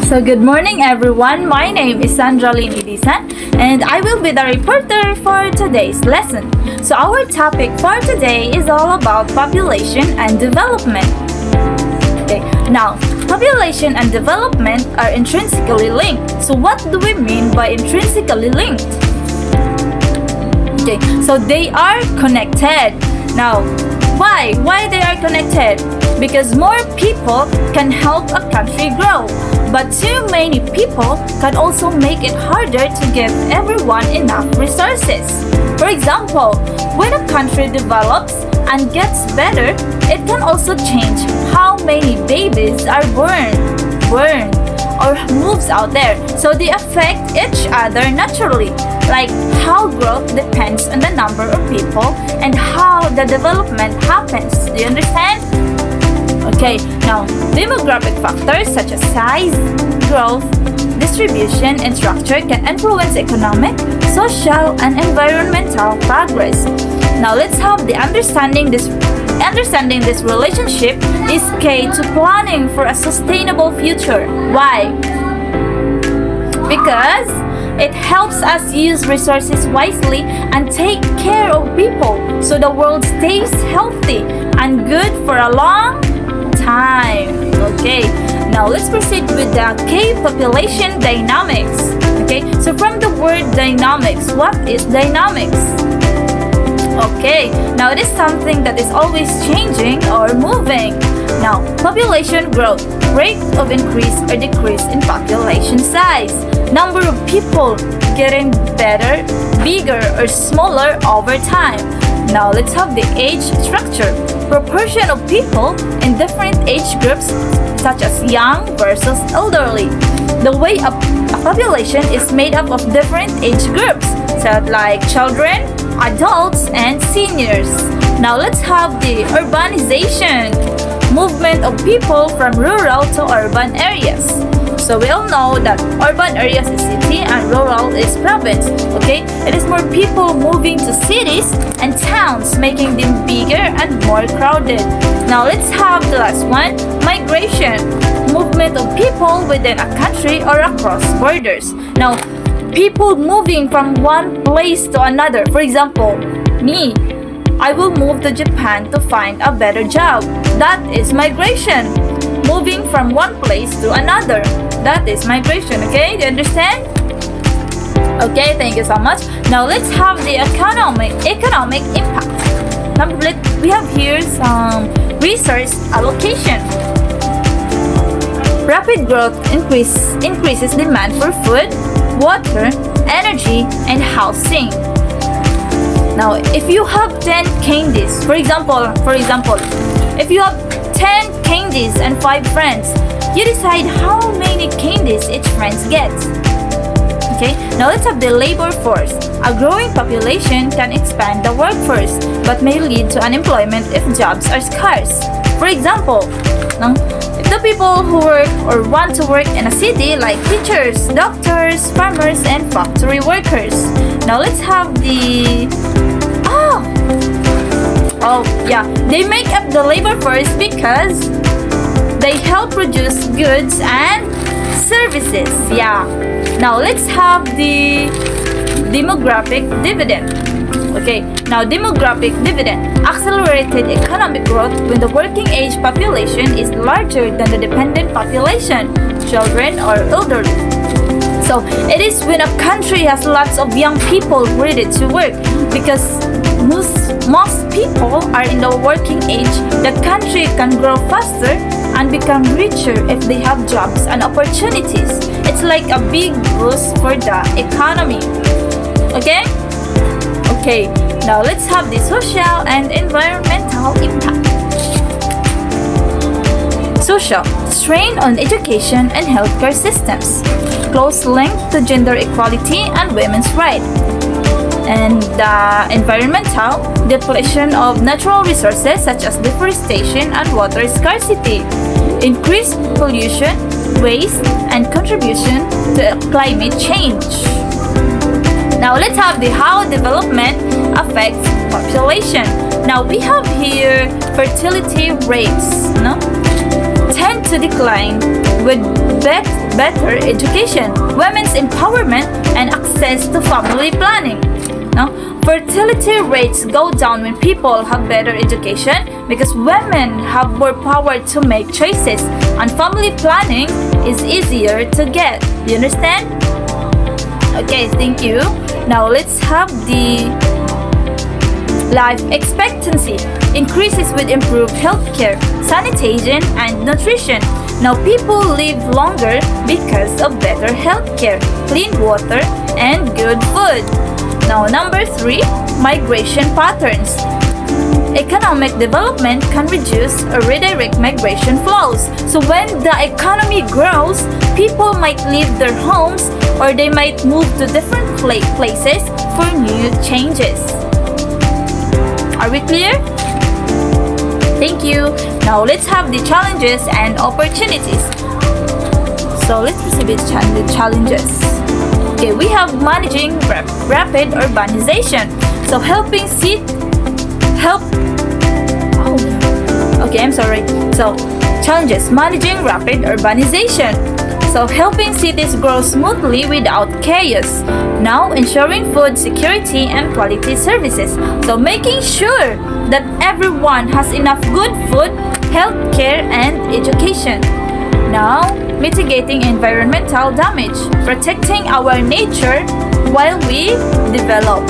So good morning everyone, my name is Sandra Lynn Idisan and I will be the reporter for today's lesson. So our topic for today is all about population and development. Okay, now population and development are intrinsically linked. So what do we mean by intrinsically linked? Okay, so they are connected. Now, why? Why they are connected? Because more people can help a country grow. But too many people can also make it harder to give everyone enough resources. For example, when a country develops and gets better, it can also change how many babies are born or moves out there. So they affect each other naturally, like how growth depends on the number of people and how the development happens. Do you understand? Okay, now demographic factors such as size, growth, distribution, and structure can influence economic, social, and environmental progress. Now let's have the understanding this relationship is key to planning for a sustainable future. Why? Because it helps us use resources wisely and take care of people so the world stays healthy and good for a long time. Okay, now let's proceed with the K population dynamics. Okay, so from the word dynamics, what is dynamics? Okay, now it is something that is always changing or moving. Now, population growth, rate of increase or decrease in population size, number of people getting better, bigger or smaller over time. Now let's have the age structure, proportion of people in different age groups such as young versus elderly. The way a population is made up of different age groups, so like children, adults, and seniors. Now let's have the urbanization, movement of people from rural to urban areas. So we all know that urban areas is city and rural is province. Okay, it is more people moving to cities and towns, making them bigger and more crowded. Now let's have the last one, migration, movement of people within a country or across borders. Now, people moving from one place to another. For example, me, I will move to Japan to find a better job. That is migration. Moving from one place to another. That is migration. Okay, do you understand? Okay, thank you so much. Now let's have the economic impact. We have here some resource allocation. Rapid growth increases demand for food, water, energy, and housing. Now, if you have 10 candies, for example, if you have 10 candies and 5 friends, you decide how many candies each friend gets. Okay, now let's have the labor force. A growing population can expand the workforce, but may lead to unemployment if jobs are scarce. For example, if the people who work or want to work in a city like teachers, doctors, farmers, and factory workers. Now let's have the they make up the labor force because they help produce goods and services. Yeah. Now let's have the demographic dividend. Okay, now demographic dividend, accelerated economic growth when the working age population is larger than the dependent population, children or elderly. So it is when a country has lots of young people ready to work, because most people are in the working age, the country can grow faster and become richer if they have jobs and opportunities. It's like a big boost for the economy. Okay? Okay, now let's have the social and environmental impact. Social, strain on education and healthcare systems, close link to gender equality and women's rights. And the environmental, depletion of natural resources such as deforestation and water scarcity, increased pollution, waste, and contribution to climate change. Now let's have the how development affects population. Now we have here fertility rates, tend to decline with better education, women's empowerment, and access to family planning. No? Fertility rates go down when people have better education because women have more power to make choices and family planning is easier to get. You understand? Okay, thank you. Now let's have the life expectancy increases with improved healthcare, sanitation, and nutrition. Now people live longer because of better healthcare, clean water, and good food. Now number 3, migration patterns. Economic development can reduce or redirect migration flows. So when the economy grows, people might leave their homes or they might move to different places for new changes. Are we clear? Thank you. Now let's have the challenges and opportunities. So let's proceed with the challenges. Okay, we have managing rapid urbanization. So So challenges, managing rapid urbanization. So helping cities grow smoothly without chaos. Now ensuring food security and quality services. So making sure that everyone has enough good food, healthcare, and education. Now mitigating environmental damage, protecting our nature while we develop.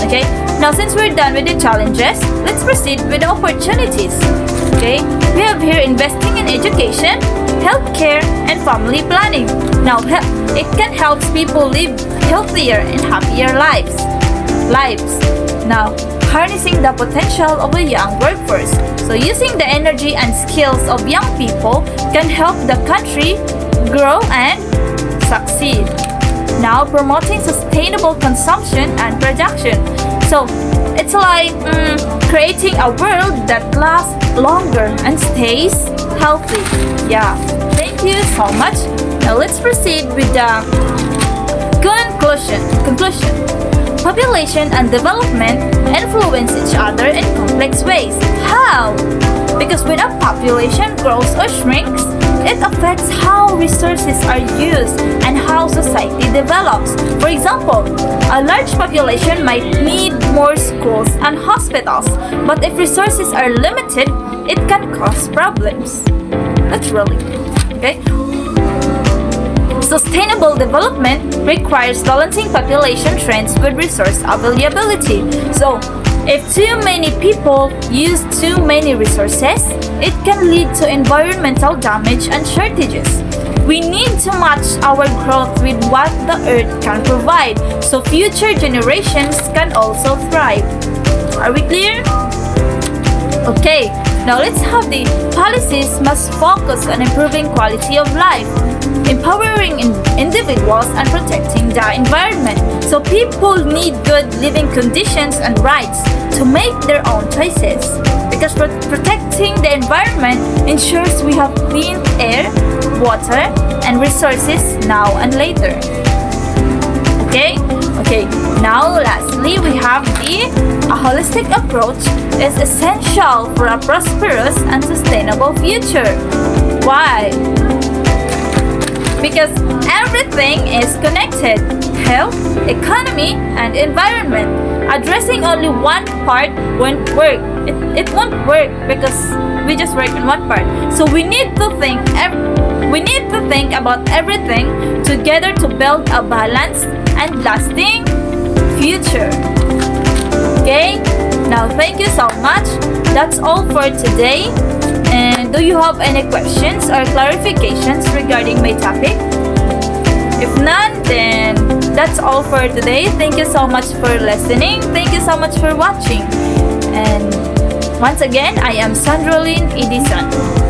Okay, now since we're done with the challenges, let's proceed with the opportunities. Okay, we have here investing in education, healthcare, and family planning. Now it can help people live healthier and happier lives. Now harnessing the potential of a young workforce. So using the energy and skills of young people can help the country grow and succeed. Now promoting sustainable consumption and production. So it's like creating a world that lasts longer and stays healthy. Yeah, thank you so much. Now let's proceed with the conclusion. Population and development influence each other in complex ways. How? Because when a population grows or shrinks, it affects how resources are used and how society develops. For example, a large population might need more schools and hospitals, but if resources are limited, it can cause problems. Naturally. Okay? Sustainable development requires balancing population trends with resource availability. So, if too many people use too many resources, it can lead to environmental damage and shortages. We need to match our growth with what the earth can provide so future generations can also thrive. Are we clear? Okay, now let's have the policies must focus on improving quality of life, empowering individuals, and protecting the environment. So people need good living conditions and rights to make their own choices. Because protecting the environment ensures we have clean air, water, and resources now and later. Okay, now lastly we have a holistic approach is essential for a prosperous and sustainable future. Why? Because everything is connected. Health, economy, and environment. Addressing only one part won't work. It won't work because we just work on one part. So we need to think about everything together to build a balanced and lasting future. Okay? Now thank you so much. That's all for today. And do you have any questions or clarifications regarding my topic? If none, then that's all for today. Thank you so much for listening. Thank you so much for watching. And once again, I am Sandrolyn Edison.